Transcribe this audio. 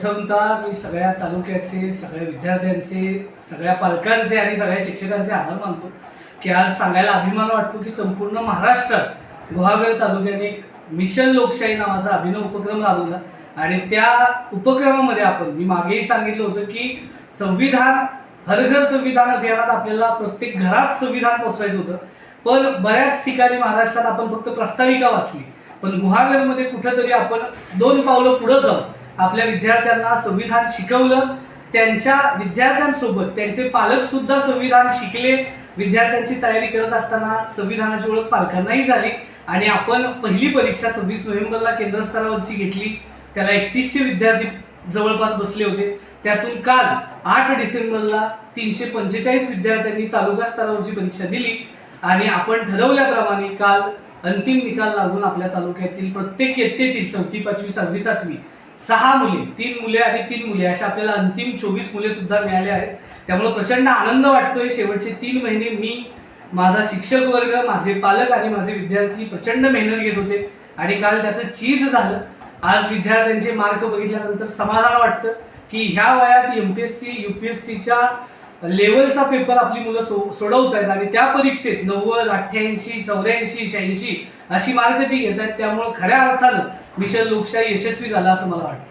प्रथमतः मी सगळ्या तालुक्याचे, सगळ्या विद्यार्थ्यांचे, सगळ्या पालकांचे आणि सगळ्या शिक्षकांचे आभार मानतो की आज सांगायला अभिमान वाटतो की संपूर्ण महाराष्ट्रात गुहागर तालुक्याने एक मिशन लोकशाही नावाचा अभिनव उपक्रम राबवला आणि त्या उपक्रमामध्ये मी मागेही सांगितलं होतं की संविधान हर घर संविधान अभियानात आपल्याला प्रत्येक घरात संविधान पोहोचवायचं होतं, पण बऱ्याच ठिकाणी महाराष्ट्रात आपण फक्त प्रस्ताविका वाचली, पण गुहागरमध्ये कुठेतरी आपण 2 पावलं पुढे जाऊन आपल्या विद्यार्थ्यांना संविधान शिकवलं. त्यांच्या विद्यार्थ्यांसोबत त्यांचे पालक सुद्धा संविधान शिकले. विद्यार्थ्यांची तयारी करत असताना संविधानाची ओळख पालकांनाही झाली आणि आपण पहिली परीक्षा 26 नोव्हेंबरला केंद्रस्तरावरची घेतली. त्याला 3100 विद्यार्थी जवळपास बसले होते. त्यातून काल 8 डिसेंबरला 345 विद्यार्थ्यांनी तालुका स्तरावरची परीक्षा दिली आणि आपण ठरवल्याप्रमाणे काल अंतिम निकाल लागून आपल्या तालुक्यातील प्रत्येक इयत्तेतील 4थी 5वी 6वी 7वी 6 मुले, 3 मुले आणि 3 मुले अशा आपल्याला अंतिम 24 मुले सुद्धा मिळाले आहेत. त्यामुळे प्रचंड आनंद वाटतोय. शेवटचे 3 महिने मी, माझा शिक्षक वर्ग, माझे पालक आणि माझे विद्यार्थी प्रचंड मेहनत घेत होते आणि काल त्याचं चीज झालं. आज विद्यार्थ्यांचे मार्क बघितल्यानंतर समाधान वाटतं की ह्या वयात MPSC UPSCच्या लेवलचा पेपर आपली मुलं सोडवत आहेत आणि त्या परीक्षेत 90, 88, 84, 86 अशी मार्क ती घेत आहेत. त्यामुळे खऱ्या अर्थानं मिशन लोकशाही यशस्वी झाला असं मला वाटतं.